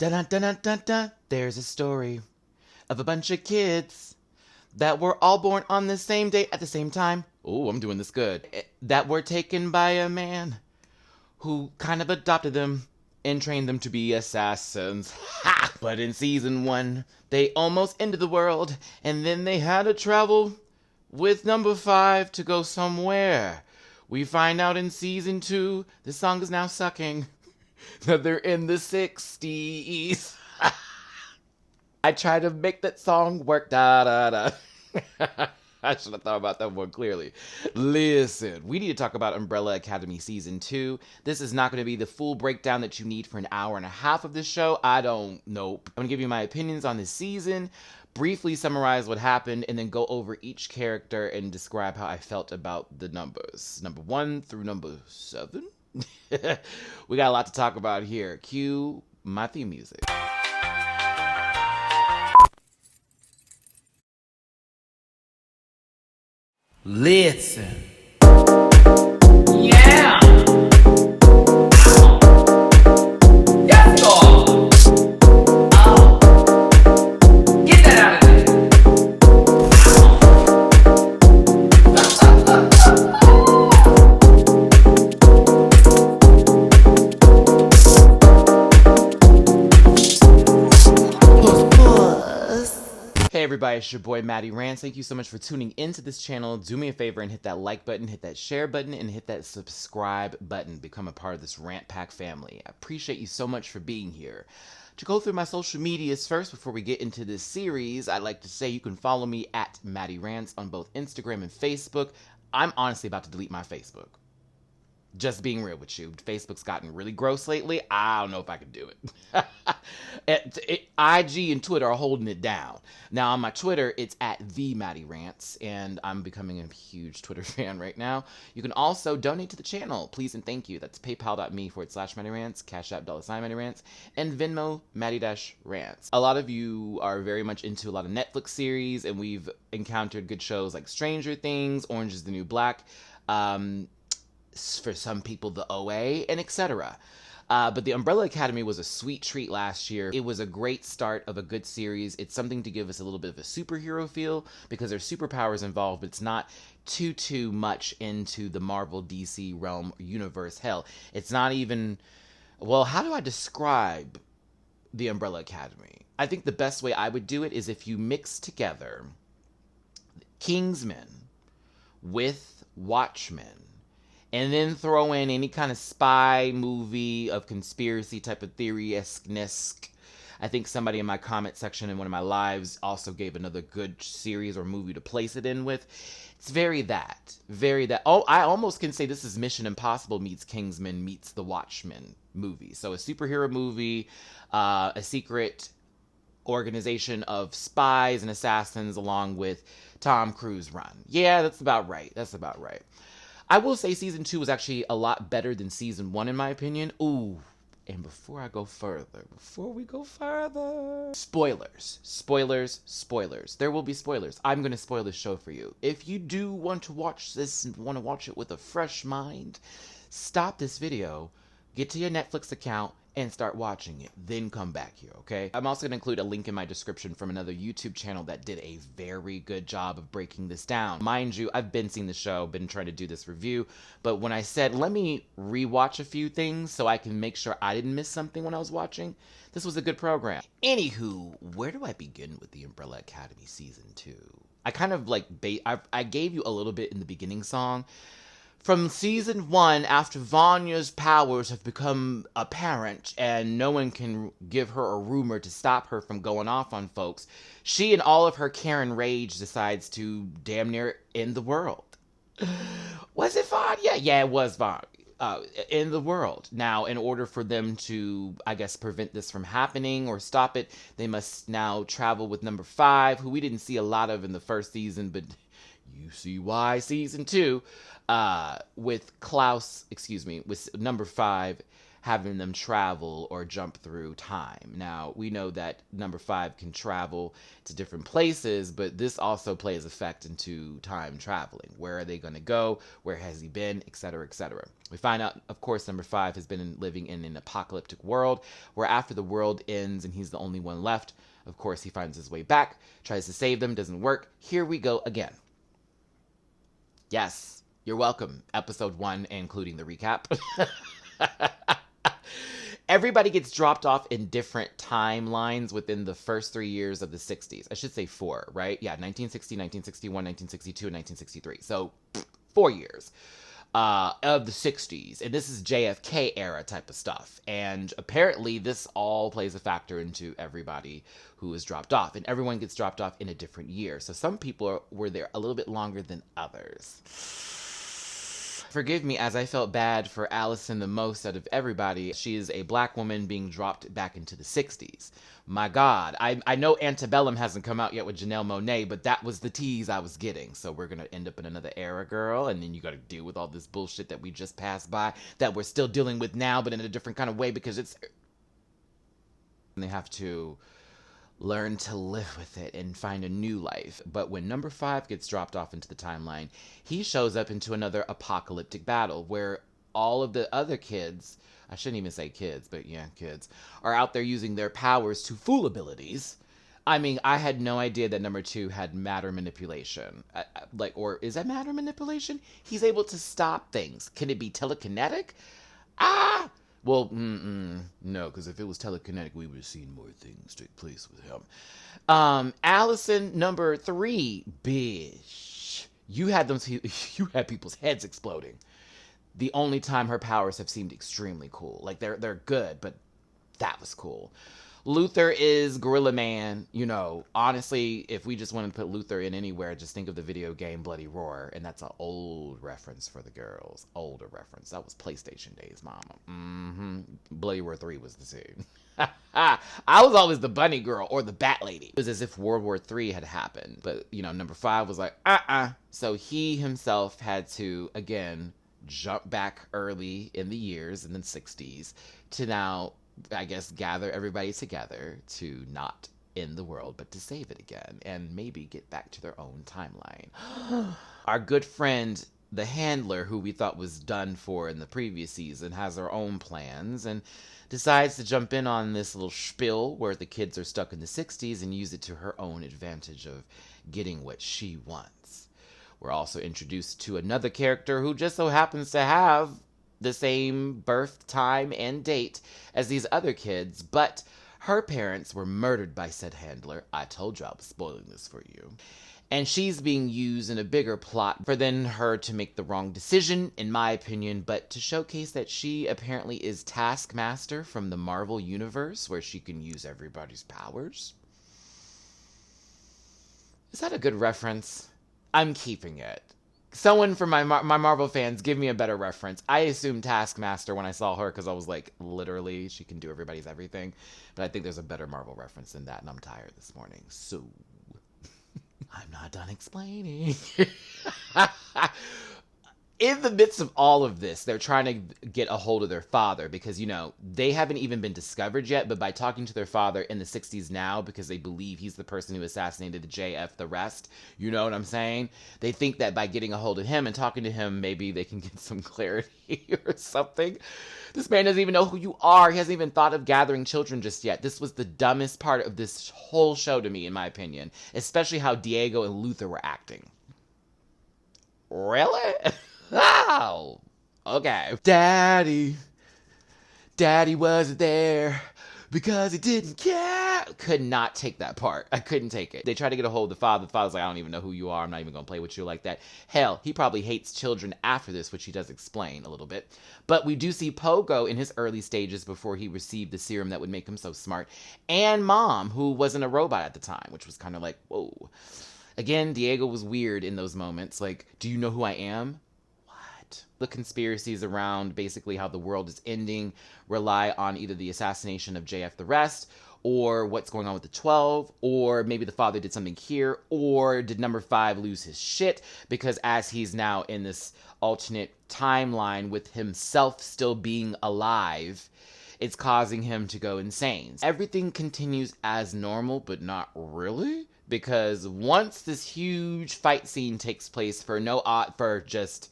Dun dun dun dun dun. There's a story of a bunch of kids that were all born on the same day at the same time. Oh, I'm doing this good. That were taken by a man who kind of adopted them and trained them to be assassins. Ha! But in season 1, they almost ended the world, and then they had to travel with number 5 to go somewhere. We find out in season 2, the song is now sucking, that they're in the 60s. I tried to make that song work. Da da da. I should have thought about that more clearly. Listen, we need to talk about Umbrella Academy Season 2. This is not going to be the full breakdown that you need for an hour and a half of this show. Nope. I'm going to give you my opinions on this season, briefly summarize what happened, and then go over each character and describe how I felt about the numbers. Number 1 through number 7. We got a lot to talk about here. Cue my theme music. Listen. Yeah. Yes, God. Get that out of there. Hey everybody, it's your boy Matty Rants. Thank you so much for tuning into this channel. Do me a favor and hit that like button, hit that share button, and hit that subscribe button. Become a part of this Rant Pack family. I appreciate you so much for being here. To go through my social medias first before we get into this series, I'd like to say you can follow me at Matty Rants on both Instagram and Facebook. I'm honestly about to delete my Facebook. Just being real with you, Facebook's gotten really gross lately. I don't know if I can do it. IG and Twitter are holding it down. Now on my Twitter, it's at the Matty Rants, and I'm becoming a huge Twitter fan right now. You can also donate to the channel, please and thank you. That's paypal.me/MattyRants, Cash App $MattyRants, and Venmo Matty-Rants. A lot of you are very much into a lot of Netflix series, and we've encountered good shows like Stranger Things, Orange is the New Black. For some people, the OA, and etc. But the Umbrella Academy was a sweet treat last year. It was a great start of a good series. It's something to give us a little bit of a superhero feel because there's superpowers involved, but it's not too much into the Marvel DC realm universe. Hell, it's not even... Well, how do I describe the Umbrella Academy? I think the best way I would do it is if you mix together Kingsmen with Watchmen, and then throw in any kind of spy movie of conspiracy type of theory-esque-ness. I think somebody in my comment section in one of my lives also gave another good series or movie to place it in with. It's very that. Oh, I almost can say this is Mission Impossible meets Kingsman meets the Watchmen movie. So a superhero movie, a secret organization of spies and assassins along with Tom Cruise run. Yeah, that's about right. I will say season 2 was actually a lot better than season 1 in my opinion. Ooh, and before we go further, spoilers. There will be spoilers. I'm going to spoil this show for you. If you do want to watch this and want to watch it with a fresh mind, stop this video, get to your Netflix account, and start watching it. Then come back here, okay? I'm also going to include a link in my description from another YouTube channel that did a very good job of breaking this down. Mind you, I've been seeing the show, been trying to do this review, but when I said, let me rewatch a few things so I can make sure I didn't miss something when I was watching, this was a good program. Anywho, where do I begin with the Umbrella Academy Season 2? I kind of like, I gave you a little bit in the beginning song. From season 1, after Vanya's powers have become apparent and no one can give her a rumor to stop her from going off on folks, she and all of her Karen rage decides to damn near end the world. Was it Vanya? Yeah, it was Vanya. In the world. Now, in order for them to, I guess, prevent this from happening or stop it, they must now travel with number 5, who we didn't see a lot of in the first season, but you see why season 2, with Klaus, with number 5 having them travel or jump through time. Now, we know that number 5 can travel to different places, but this also plays effect into time traveling. Where are they going to go? Where has he been? Etc., etc. We find out, of course, number 5 has been living in an apocalyptic world where after the world ends and he's the only one left, of course, he finds his way back, tries to save them, doesn't work. Here we go again. Yes, you're welcome. Episode 1, including the recap. Everybody gets dropped off in different timelines within the first 3 years of the 60s. I should say 4, right? Yeah, 1960, 1961, 1962, and 1963. So 4 years of the 60s. And this is JFK era type of stuff. And apparently this all plays a factor into everybody who is dropped off. And everyone gets dropped off in a different year. So some people were there a little bit longer than others. Forgive me, as I felt bad for Allison the most out of everybody. She is a black woman being dropped back into the 60s. My God. I know Antebellum hasn't come out yet with Janelle Monáe, but that was the tease I was getting. So we're going to end up in another era, girl, and then you got to deal with all this bullshit that we just passed by, that we're still dealing with now, but in a different kind of way, because it's... And they have to learn to live with it and find a new life. But when number 5 gets dropped off into the timeline, he shows up into another apocalyptic battle where all of the other kids, I shouldn't even say kids, but yeah, kids, are out there using their powers to fool abilities. I mean, I had no idea that number 2 had matter manipulation. Or is that matter manipulation? He's able to stop things. Can it be telekinetic? Well, no, because if it was telekinetic, we would have seen more things take place with him. Allison, number 3, bitch. You had people's heads exploding. The only time her powers have seemed extremely cool. Like, they're good, but that was cool. Luther is Gorilla Man. You know, honestly, if we just wanted to put Luther in anywhere, just think of the video game Bloody Roar. And that's an old reference for the girls. Older reference. That was PlayStation days, mama. Bloody Roar 3 was the scene. I was always the bunny girl or the bat lady. It was as if World War III had happened. But, you know, number 5 was like, So he himself had to, again, jump back early in the years, in the 60s, to now, I guess, gather everybody together to not end the world, but to save it again and maybe get back to their own timeline. Our good friend, the handler, who we thought was done for in the previous season, has her own plans and decides to jump in on this little spiel where the kids are stuck in the 60s and use it to her own advantage of getting what she wants. We're also introduced to another character who just so happens to have the same birth time and date as these other kids, but her parents were murdered by said handler. I told you I was spoiling this for you. And she's being used in a bigger plot for then her to make the wrong decision, in my opinion, but to showcase that she apparently is Taskmaster from the Marvel Universe, where she can use everybody's powers. Is that a good reference? I'm keeping it. Someone from my Marvel fans, give me a better reference. I assumed Taskmaster when I saw her because I was like, literally, she can do everybody's everything. But I think there's a better Marvel reference than that, and I'm tired this morning. So, I'm not done explaining. In the midst of all of this, they're trying to get a hold of their father because, you know, they haven't even been discovered yet, but by talking to their father in the 60s now, because they believe he's the person who assassinated the JF the rest, you know what I'm saying? They think that by getting a hold of him and talking to him, maybe they can get some clarity or something. This man doesn't even know who you are. He hasn't even thought of gathering children just yet. This was the dumbest part of this whole show to me, in my opinion, especially how Diego and Luther were acting. Really? Oh, okay. Daddy wasn't there because he didn't care. Could not take that part. I couldn't take it. They tried to get a hold of the father. The father's like, I don't even know who you are. I'm not even going to play with you like that. Hell, he probably hates children after this, which he does explain a little bit. But we do see Pogo in his early stages before he received the serum that would make him so smart. And Mom, who wasn't a robot at the time, which was kind of like, whoa. Again, Diego was weird in those moments. Like, do you know who I am? The conspiracies around basically how the world is ending rely on either the assassination of JF the rest, or what's going on with the 12, or maybe the father did something here, or did number 5 lose his shit because as he's now in this alternate timeline with himself still being alive, it's causing him to go insane. Everything continues as normal, but not really, because once this huge fight scene takes place for just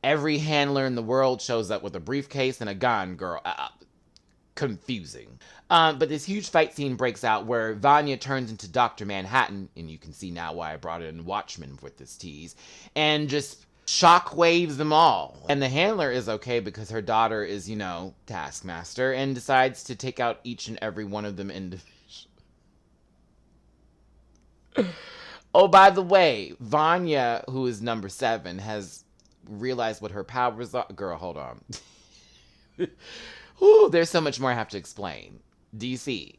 every handler in the world shows up with a briefcase and a gun, girl. Confusing. But this huge fight scene breaks out where Vanya turns into Dr. Manhattan, and you can see now why I brought in Watchmen with this tease, and just shockwaves them all. And the handler is okay because her daughter is, Taskmaster, and decides to take out each and every one of them individually. Oh, by the way, Vanya, who is number 7, has realized what her powers are. Girl, hold on. Ooh, there's so much more I have to explain. DC.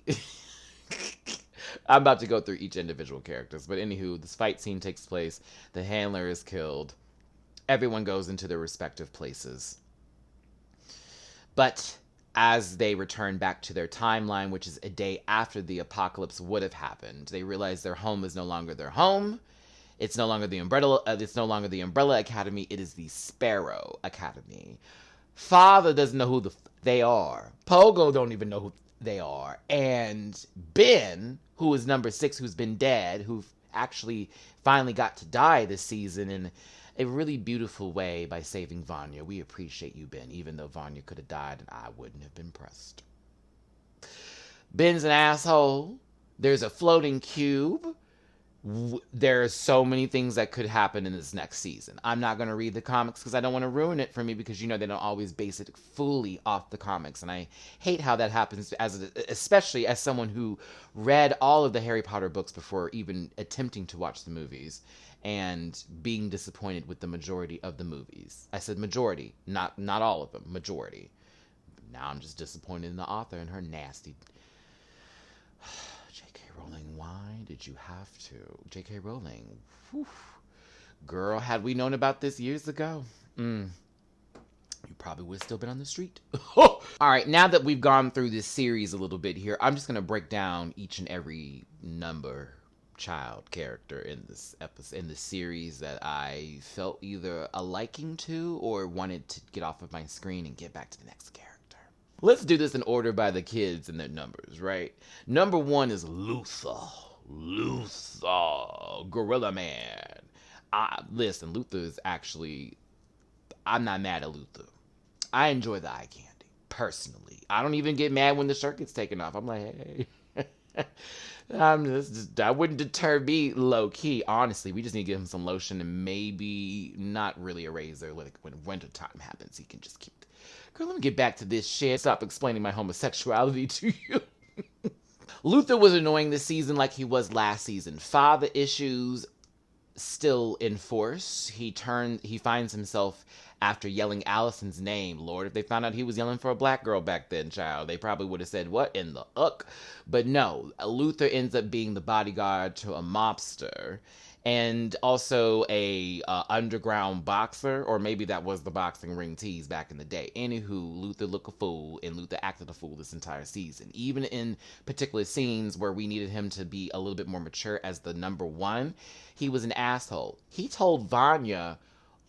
I'm about to go through each individual characters. But anywho, this fight scene takes place. The handler is killed. Everyone goes into their respective places. But as they return back to their timeline, which is a day after the apocalypse would have happened, they realize their home is no longer their home. It's no longer the Umbrella Academy. It is the Sparrow Academy. Father doesn't know who they are. Pogo don't even know who they are. And Ben, who is number 6, who's been dead, who actually finally got to die this season in a really beautiful way by saving Vanya. We appreciate you, Ben, even though Vanya could have died and I wouldn't have been pressed. Ben's an asshole. There's a floating cube. There are so many things that could happen in this next season. I'm not going to read the comics because I don't want to ruin it for me, because they don't always base it fully off the comics, and I hate how that happens, especially as someone who read all of the Harry Potter books before even attempting to watch the movies and being disappointed with the majority of the movies. I said majority, not all of them, majority. Now I'm just disappointed in the author and her nasty... Rowling, why did you have to? J.K. Rowling, whew. Girl, had we known about this years ago, you probably would have still been on the street. All right, now that we've gone through this series a little bit here, I'm just going to break down each and every child character in this episode, in this series, that I felt either a liking to or wanted to get off of my screen and get back to the next character. Let's do this in order by the kids and their numbers, right? Number 1 is Luther, Gorilla Man. Listen, Luther is actually... I'm not mad at Luther. I enjoy the eye candy, personally. I don't even get mad when the shirt gets taken off. I'm like, hey. That wouldn't deter me low-key. Honestly, we just need to give him some lotion and maybe not really a razor. Like when wintertime happens, he can just keep... Girl, let me get back to this shit. Stop explaining my homosexuality to you. Luther was annoying this season like he was last season. Father issues still in force. He finds himself after yelling Allison's name. Lord, if they found out he was yelling for a black girl back then, child, they probably would have said, what in the uck? But no, Luther ends up being the bodyguard to a mobster. And also a underground boxer, or maybe that was the boxing ring tease back in the day. Anywho, Luther looked a fool, and Luther acted a fool this entire season. Even in particular scenes where we needed him to be a little bit more mature as the number 1, he was an asshole. He told Vanya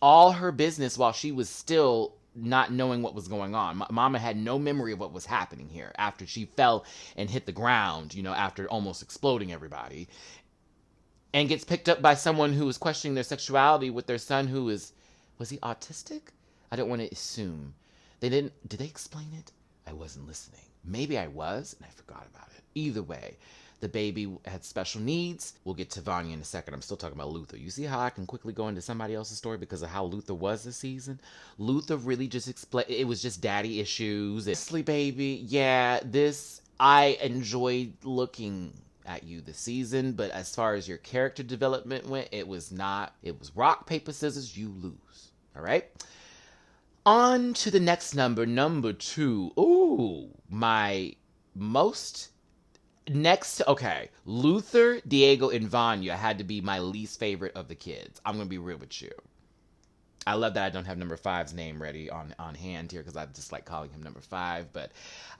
all her business while she was still not knowing what was going on. Mama had no memory of what was happening here after she fell and hit the ground, after almost exploding everybody. And gets picked up by someone who is questioning their sexuality with their son who was he autistic? I don't want to assume. Did they explain it? I wasn't listening. Maybe I was, and I forgot about it. Either way, the baby had special needs. We'll get to Vanya in a second. I'm still talking about Luther. You see how I can quickly go into somebody else's story because of how Luther was this season? Luther really just explained, it was just daddy issues. Honestly, baby, yeah, I enjoyed looking at you this season, but as far as your character development went, it was rock, paper, scissors, you lose. All right? On to the next number 2. Ooh, my most next, okay. Luther, Diego, and Vanya had to be my least favorite of the kids. I'm going to be real with you. I love that I don't have number 5's name ready on hand here because I just like calling him number 5, but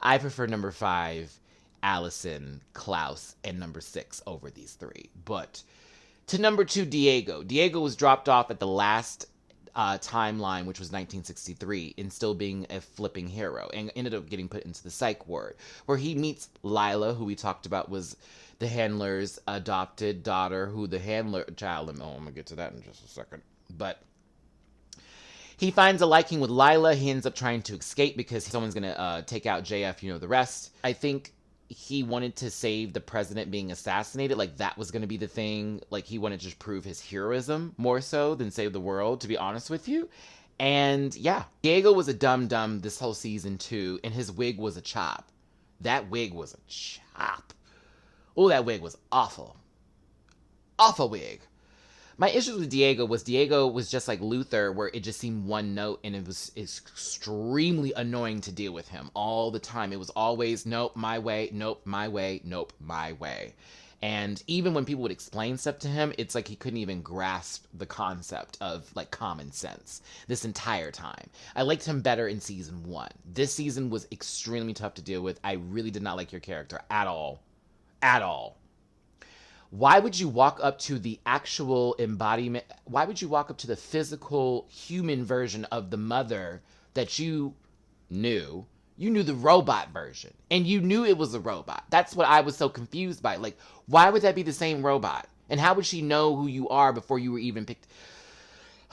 I prefer number 5, Allison, Klaus, and number 6 over these 3. But to number 2, Diego. Diego was dropped off at the last timeline, which was 1963, and still being a flipping hero, and ended up getting put into the psych ward, where he meets Lila, who we talked about was the handler's adopted daughter, who the handler child, I'm going to get to that in just a second, but he finds a liking with Lila. He ends up trying to escape because someone's going to take out JF, you know the rest. I think he wanted to save the president being assassinated. Like, that was going to be the thing. Like, he wanted to just prove his heroism more so than save the world, to be honest with you. And yeah, Diego was a dum-dum this whole season too, and his wig was a chop. That wig was a chop. Oh, that wig was awful. Awful wig. My issue with Diego was just like Luther, where it just seemed one note, and it was extremely annoying to deal with him all the time. It was always, nope, my way, nope, my way, nope, my way. And even when people would explain stuff to him, it's like he couldn't even grasp the concept of, like, common sense this entire time. I liked him better in season 1. This season was extremely tough to deal with. I really did not like your character at all. At all. Why would you walk up to the actual embodiment? Why would you walk up to the physical human version of the mother that you knew? You knew the robot version, and you knew it was a robot. That's what I was so confused by. Like, why would that be the same robot? And how would she know who you are before you were even picked?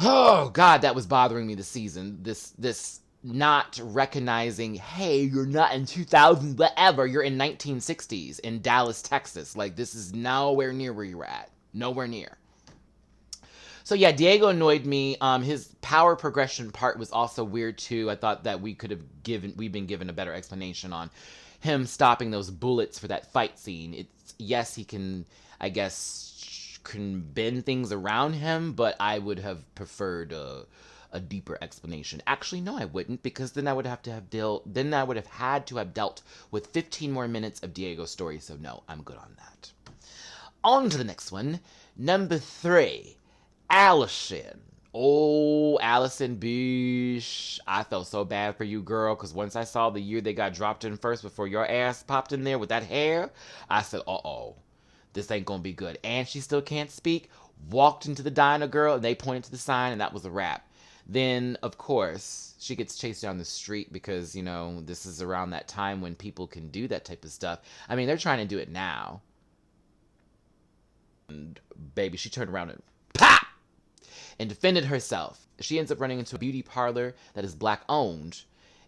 Oh, God, that was bothering me this season. This not recognizing, hey, you're not in 2000, whatever. You're in 1960s in Dallas, Texas. Like, this is nowhere near where you're at. Nowhere near. So yeah, Diego annoyed me. His power progression part was also weird too. I thought that we've been given a better explanation on him stopping those bullets for that fight scene. It's, yes, he can, I guess, can bend things around him, but I would have preferred a deeper explanation. Actually, no, I wouldn't, because then I would have had to have dealt with 15 more minutes of Diego's story. So no, I'm good on that. On to the next one. Number 3, Allison. Oh, Allison, bish. I felt so bad for you, girl, because once I saw the year they got dropped in first before your ass popped in there with that hair, I said, uh-oh, this ain't gonna be good. And she still can't speak. Walked into the diner, girl, and they pointed to the sign, and that was a wrap. Then, of course, she gets chased down the street because, you know, this is around that time when people can do that type of stuff. I mean, they're trying to do it now. And, baby, she turned around and pop! And defended herself. She ends up running into a beauty parlor that is Black-owned.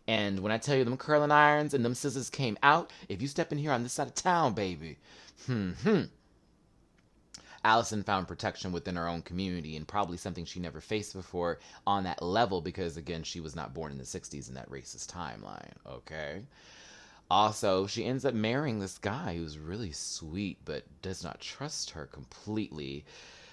And when I tell you them curling irons and them scissors came out, if you step in here on this side of town, baby, Allison found protection within her own community, and probably something she never faced before on that level because, again, she was not born in the 60s in that racist timeline, okay? Also, she ends up marrying this guy who's really sweet but does not trust her completely.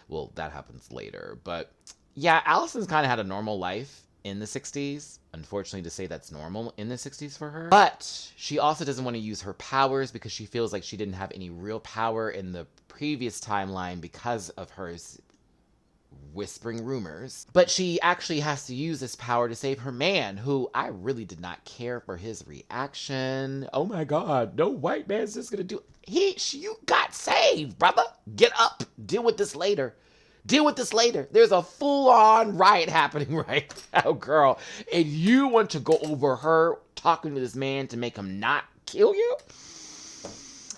Well, that happens later. But, yeah, Allison's kind of had a normal life in the 60s. Unfortunately, to say that's normal in the 60s for her. But she also doesn't want to use her powers because she feels like she didn't have any real power in the previous timeline because of her whispering rumors. But she actually has to use this power to save her man, who I really did not care for his reaction. Oh my God, no white man's just gonna do it. You got saved, brother. Get up. Deal with this later. Deal with this later. There's a full-on riot happening right now, girl. And you want to go over her talking to this man to make him not kill you?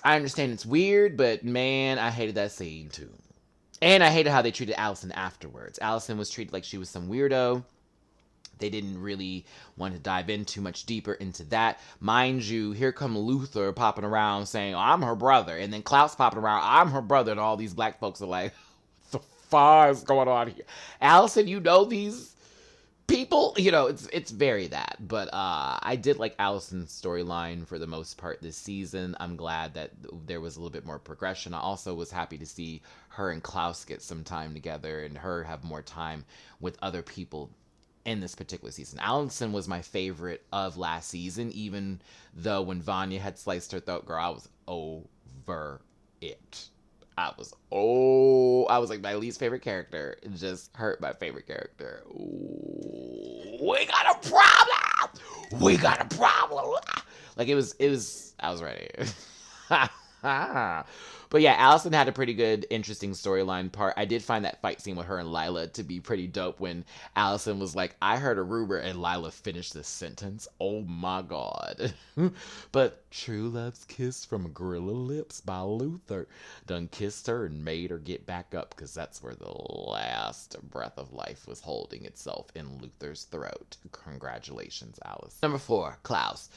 I understand it's weird, but man, I hated that scene too. And I hated how they treated Allison afterwards. Allison was treated like she was some weirdo. They didn't really want to dive in too much deeper into that. Mind you, here come Luther popping around saying, oh, I'm her brother. And then Klaus popping around, I'm her brother. And all these black folks are like, what the fuck is going on here? Allison, you know these people? You know, it's very that. But I did like Allison's storyline for the most part this season. I'm glad that there was a little bit more progression. I also was happy to see her and Klaus get some time together and her have more time with other people in this particular season. Allison was my favorite of last season, even though when Vanya had sliced her throat, girl, I was over it. I was like my least favorite character. It just hurt my favorite character. Ooh, we got a problem. We got a problem. Like it was, I was ready. But yeah, Allison had a pretty good, interesting storyline part. I did find that fight scene with her and Lila to be pretty dope when Allison was like, I heard a rumor, and Lila finished this sentence. Oh my god. But true love's kiss from gorilla lips by Luther done kissed her and made her get back up, because that's where the last breath of life was holding itself in Luther's throat. Congratulations, Alice. Number 4, Klaus.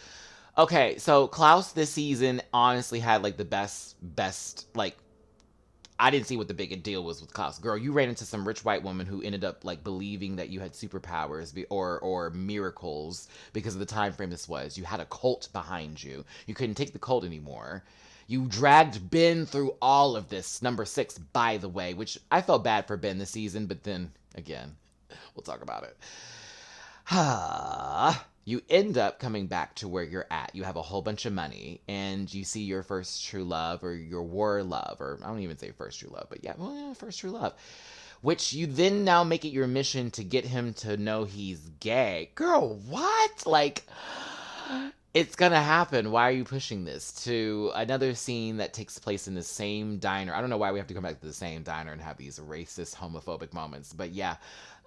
Okay, so Klaus this season honestly had like the best, like, I didn't see what the big deal was with Klaus. Girl, you ran into some rich white woman who ended up like believing that you had superpowers or miracles because of the time frame this was. You had a cult behind you. You couldn't take the cult anymore. You dragged Ben through all of this. Number 6, by the way, which I felt bad for Ben this season, but then again, we'll talk about it. You end up coming back to where you're at. You have a whole bunch of money, and you see your first true love, or your war love, or I don't even say first true love, but yeah, first true love. Which you then now make it your mission to get him to know he's gay. Girl, what? Like, it's gonna happen. Why are you pushing this? To another scene that takes place in the same diner. I don't know why we have to come back to the same diner and have these racist, homophobic moments, but yeah.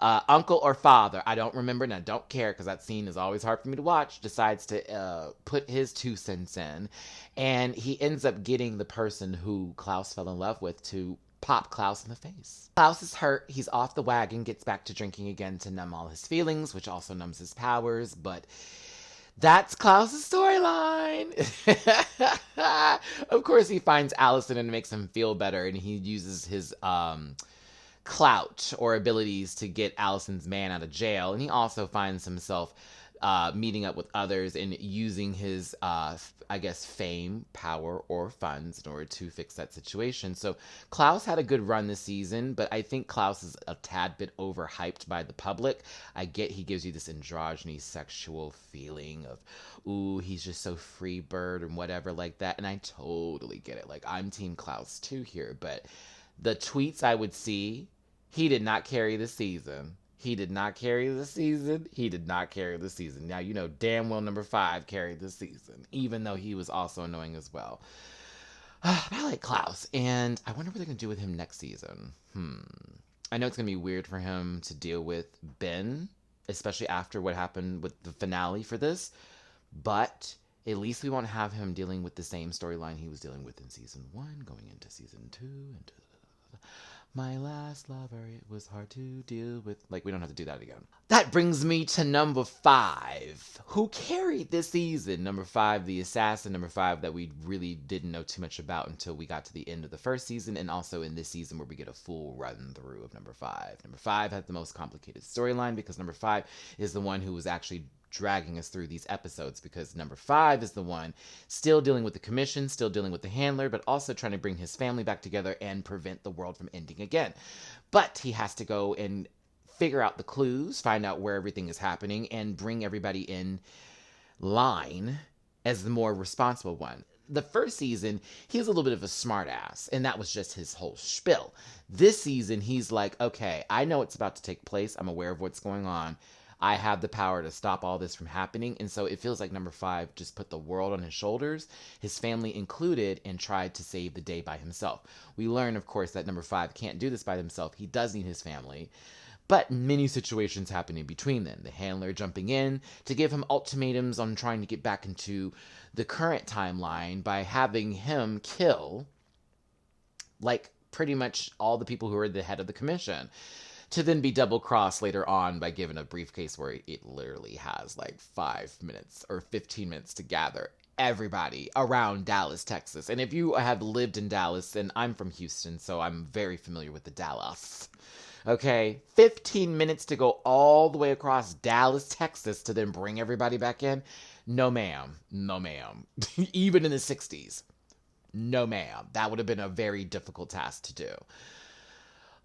Uncle or father, I don't remember and I don't care because that scene is always hard for me to watch, decides to put his 2 cents in, and he ends up getting the person who Klaus fell in love with to pop Klaus in the face. Klaus is hurt, he's off the wagon, gets back to drinking again to numb all his feelings, which also numbs his powers, but that's Klaus's storyline. Of course, he finds Allison and it makes him feel better, and he uses his clout or abilities to get Allison's man out of jail. And he also finds himself meeting up with others and using his, I guess, fame, power, or funds in order to fix that situation. So Klaus had a good run this season, but I think Klaus is a tad bit overhyped by the public. I get he gives you this androgyny sexual feeling of, ooh, he's just so free bird and whatever like that. And I totally get it. Like, I'm Team Klaus too here, but the tweets I would see, he did not carry the season. He did not carry the season. He did not carry the season. Now, you know damn well number 5 carried the season, even though he was also annoying as well. I like Klaus, and I wonder what they're going to do with him next season. I know it's going to be weird for him to deal with Ben, especially after what happened with the finale for this, but at least we won't have him dealing with the same storyline he was dealing with in season 1, going into season 2, and my last lover, it was hard to deal with. Like, we don't have to do that again. That brings me to number 5. Who carried this season? Number 5, the assassin. Number 5, that we really didn't know too much about until we got to the end of the first season, and also in this season where we get a full run through of number 5. Number 5 had the most complicated storyline because number 5 is the one who was actually dragging us through these episodes, because number 5 is the one still dealing with the commission, still dealing with the handler, but also trying to bring his family back together and prevent the world from ending again. But he has to go and figure out the clues, find out where everything is happening, and bring everybody in line as the more responsible one. The first season, he was a little bit of a smartass, and that was just his whole spiel. This season, he's like, okay, I know it's about to take place. I'm aware of what's going on. I have the power to stop all this from happening. And so it feels like number 5 just put the world on his shoulders, his family included, and tried to save the day by himself. We learn, of course, that number 5 can't do this by himself. He does need his family. But many situations happen in between them. The handler jumping in to give him ultimatums on trying to get back into the current timeline by having him kill, like, pretty much all the people who are the head of the commission, to then be double-crossed later on by giving a briefcase where it literally has like 5 minutes or 15 minutes to gather everybody around Dallas, Texas. And if you have lived in Dallas, and I'm from Houston, so I'm very familiar with the Dallas. Okay, 15 minutes to go all the way across Dallas, Texas to then bring everybody back in? No, ma'am. No, ma'am. Even in the 60s. No, ma'am. That would have been a very difficult task to do.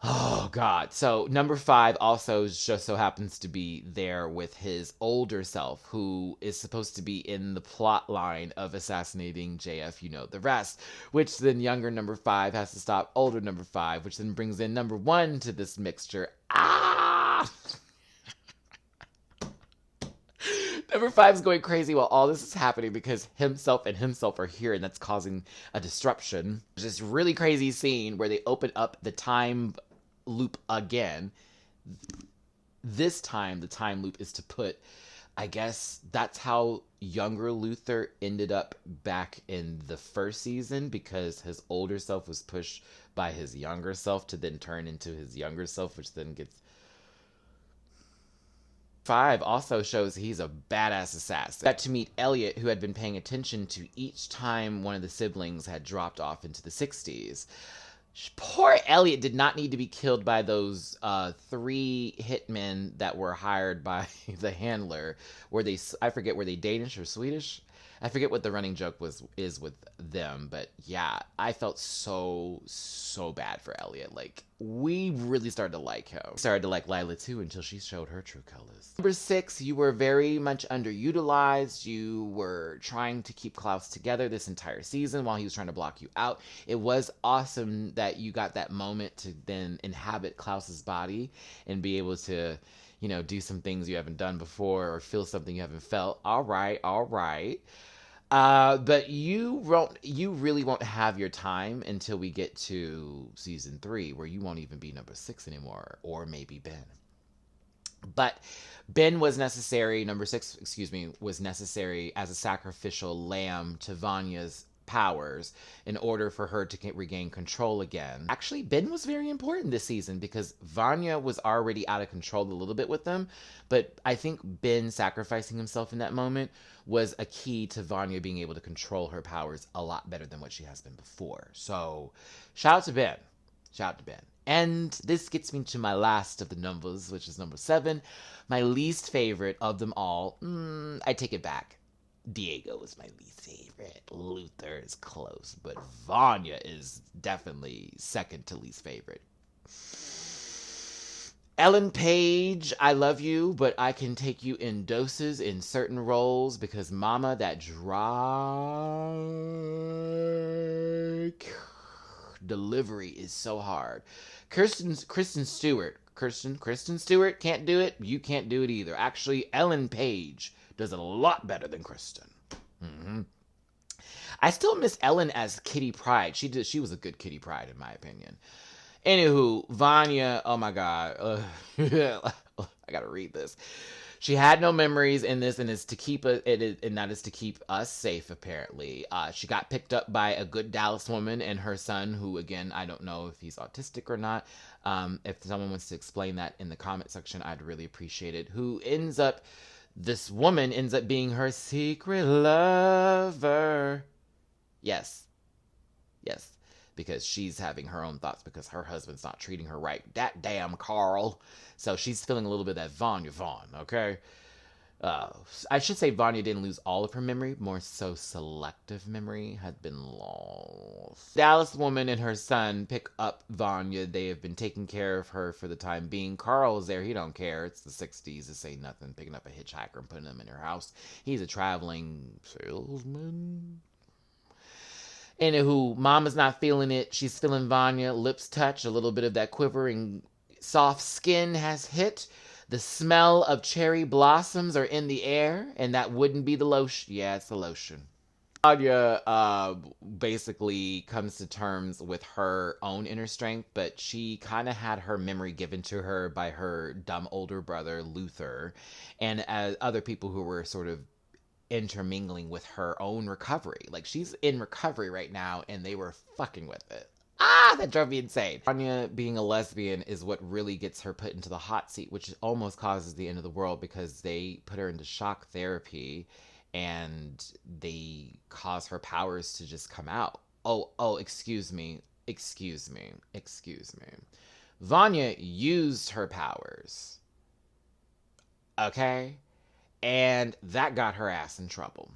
Oh, God. So number 5 also just so happens to be there with his older self, who is supposed to be in the plot line of assassinating JF, you know the rest, which then younger number 5 has to stop older number 5, which then brings in number 1 to this mixture. Ah! Number 5's going crazy while all this is happening because himself and himself are here, and that's causing a disruption. There's this really crazy scene where they open up the time loop again. This time, the time loop is to put, I guess that's how younger Luther ended up back in the first season, because his older self was pushed by his younger self to then turn into his younger self, which then gets... 5 also shows he's a badass assassin. Got to meet Elliot, who had been paying attention to each time one of the siblings had dropped off into the 60s. Poor Elliot did not need to be killed by those 3 hitmen that were hired by the handler. Were they, I forget, were they Danish or Swedish? I forget what the running joke is with them, but yeah, I felt so bad for Elliot. Like, we really started to like him. Started to like Lila too until she showed her true colors. Number 6, you were very much underutilized. You were trying to keep Klaus together this entire season while he was trying to block you out. It was awesome that you got that moment to then inhabit Klaus's body and be able to, you know, do some things you haven't done before or feel something you haven't felt. All right. But you really won't have your time until we get to season 3, where you won't even be number 6 anymore, or maybe Ben. But Ben was necessary, number 6, excuse me, was necessary as a sacrificial lamb to Vanya's powers in order for her to regain control again. Actually, Ben was very important this season because Vanya was already out of control a little bit with them, but I think Ben sacrificing himself in that moment was a key to Vanya being able to control her powers a lot better than what she has been before. So, shout out to Ben. Shout out to Ben. And this gets me to my last of the numbers, which is number 7. My least favorite of them all. I take it back. Diego is my least favorite. Luther is close, but Vanya is definitely second to least favorite. Ellen Page, I love you, but I can take you in doses in certain roles because mama, that dry delivery is so hard. Kristen Stewart can't do it. You can't do it either. Actually, Ellen Page does it a lot better than Kristen. I still miss Ellen as Kitty Pryde. She was a good Kitty Pryde in my opinion. Anywho, Vanya, oh my god, I gotta read this. She had no memories in this, and is to keep and that is to keep us safe. Apparently, she got picked up by a good Dallas woman and her son, who again I don't know if he's autistic or not. If someone wants to explain that in the comment section, I'd really appreciate it. This woman ends up being her secret lover. Yes. Because she's having her own thoughts because her husband's not treating her right. That damn Carl. So she's feeling a little bit of that Vanya, okay? I should say Vanya didn't lose all of her memory. More so selective memory had been lost. Dallas woman and her son pick up Vanya. They have been taking care of her for the time being. Carl's there. He don't care. It's the 60s. This ain't nothing. Picking up a hitchhiker and putting him in her house. He's a traveling salesman. Anywho, Mama's not feeling it. She's feeling Vanya. Lips touch. A little bit of that quivering soft skin has hit. The smell of cherry blossoms are in the air. And that wouldn't be the lotion. Yeah, it's the lotion. Vanya basically comes to terms with her own inner strength. But she kind of had her memory given to her by her dumb older brother, Luther. And other people who were sort of intermingling with her own recovery. Like, she's in recovery right now and they were fucking with it. That drove me insane. Vanya being a lesbian is what really gets her put into the hot seat, which almost causes the end of the world because they put her into shock therapy and they cause her powers to just come out. Oh, excuse me. Vanya used her powers. Okay? And that got her ass in trouble.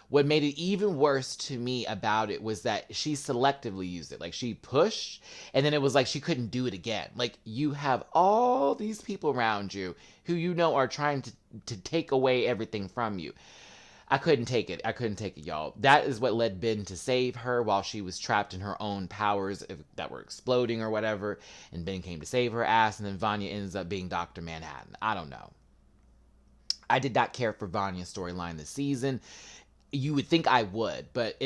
What made it even worse to me about it was that she selectively used it. Like, she pushed, and then it was like she couldn't do it again. Like, you have all these people around you who you know are trying to take away everything from you. I couldn't take it, y'all. That is what led Ben to save her while she was trapped in her own powers that were exploding or whatever. And Ben came to save her ass, and then Vanya ends up being Dr. Manhattan. I don't know. I did not care for Vanya's storyline this season. You would think I would, but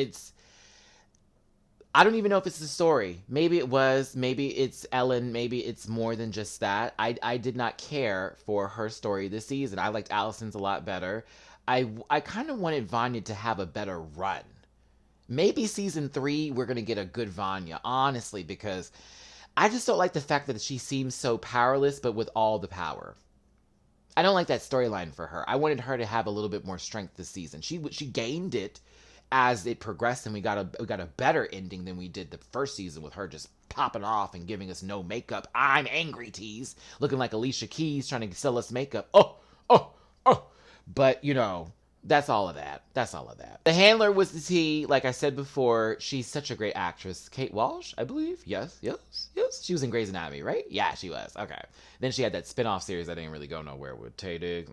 I don't even know if it's the story. Maybe it was. Maybe it's Ellen. Maybe it's more than just that. I did not care for her story this season. I liked Allison's a lot better. I kind of wanted Vanya to have a better run. Maybe season 3 we're going to get a good Vanya, honestly, because I just don't like the fact that she seems so powerless, but with all the power. I don't like that storyline for her. I wanted her to have a little bit more strength this season. She gained it as it progressed, and we got a better ending than we did the first season with her just popping off and giving us no makeup. I'm angry tease, looking like Alicia Keys trying to sell us makeup. Oh. But that's all of that. The handler was the tea. Like I said before, she's such a great actress. Kate Walsh, I believe. Yes. She was in Grey's Anatomy, right? Yeah, she was. Okay. Then she had that spin-off series that didn't really go nowhere with Tay Diggs.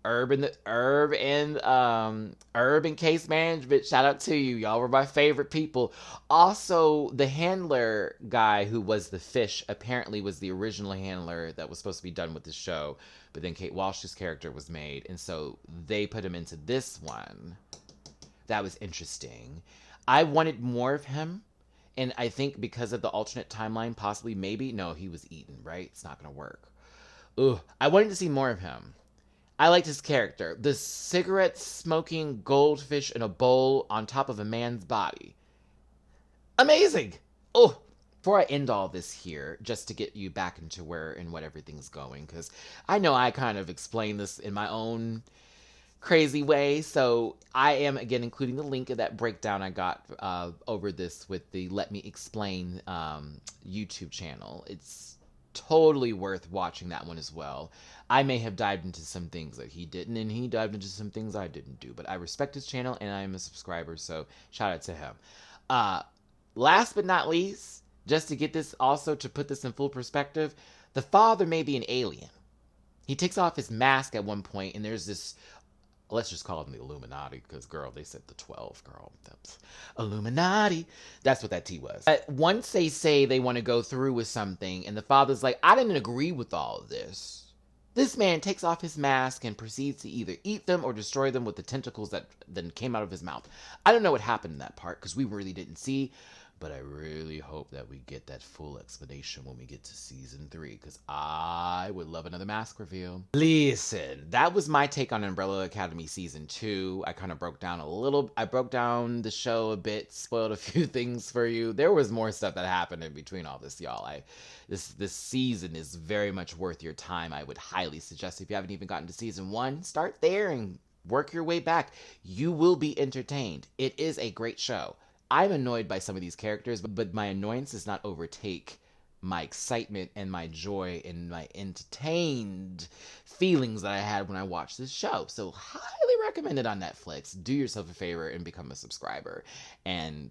Herb and Case Management. Shout out to you. Y'all were my favorite people. Also, the handler guy who was the fish apparently was the original handler that was supposed to be done with the show. But then Kate Walsh's character was made, and so they put him into this one. That was interesting. I wanted more of him, and I think because of the alternate timeline, possibly, maybe. No, he was eaten, right? It's not going to work. Ugh. I wanted to see more of him. I liked his character. The cigarette-smoking goldfish in a bowl on top of a man's body. Amazing! Oh, before I end all this here, just to get you back into where and what everything's going, because I know I kind of explained this in my own crazy way, so I am, again, including the link of that breakdown I got over this with the Let Me Explain YouTube channel. It's totally worth watching that one as well. I may have dived into some things that he didn't, and he dived into some things I didn't do, but I respect his channel, and I am a subscriber, so shout out to him. Last but not least, just to get this also, to put this in full perspective, the father may be an alien. He takes off his mask at one point, and there's this, let's just call him the Illuminati, because, girl, they said the 12, girl. That's Illuminati. That's what that T was. But once they say they want to go through with something, and the father's like, I didn't agree with all of this. This man takes off his mask and proceeds to either eat them or destroy them with the tentacles that then came out of his mouth. I don't know what happened in that part, because we really didn't see, but I really hope that we get that full explanation when we get to season 3, because I would love another mask reveal. Listen, that was my take on Umbrella Academy season 2. I kind of broke down the show a bit, spoiled a few things for you. There was more stuff that happened in between all this, y'all. This season is very much worth your time. I would highly suggest, if you haven't even gotten to season 1, start there and work your way back. You will be entertained. It is a great show. I'm annoyed by some of these characters, but my annoyance does not overtake my excitement and my joy and my entertained feelings that I had when I watched this show. So highly recommend it on Netflix. Do yourself a favor and become a subscriber. And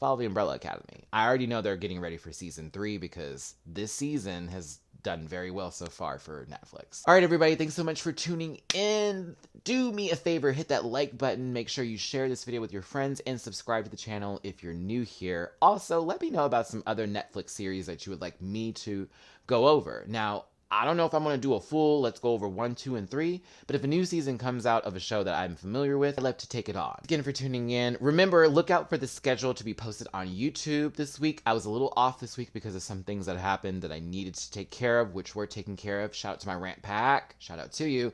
follow the Umbrella Academy. I already know they're getting ready for season 3 because this season has done very well so far for Netflix. All right, everybody, thanks so much for tuning in. Do me a favor, hit that like button. Make sure you share this video with your friends and subscribe to the channel if you're new here. Also, let me know about some other Netflix series that you would like me to go over. Now, I don't know if I'm going to do a full let's go over 1, 2, and 3, but if a new season comes out of a show that I'm familiar with, I'd love to take it on. Again, for tuning in. Remember, look out for the schedule to be posted on YouTube this week. I was a little off this week because of some things that happened that I needed to take care of, which were taken care of. Shout out to my Rant Pack. Shout out to you.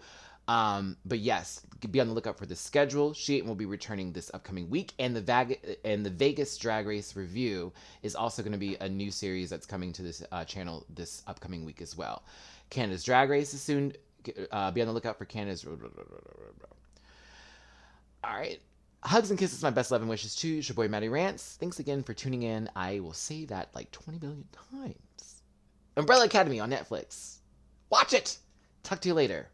But yes, be on the lookout for the schedule. Sheehan will be returning this upcoming week, and the Vegas Drag Race review is also going to be a new series that's coming to this channel this upcoming week as well. Canada's Drag Race is soon. Be on the lookout for Canada's. All right. Hugs and kisses, my best love and wishes to you. It's your boy, Matty Rants. Thanks again for tuning in. I will say that like 20 billion times. Umbrella Academy on Netflix. Watch it. Talk to you later.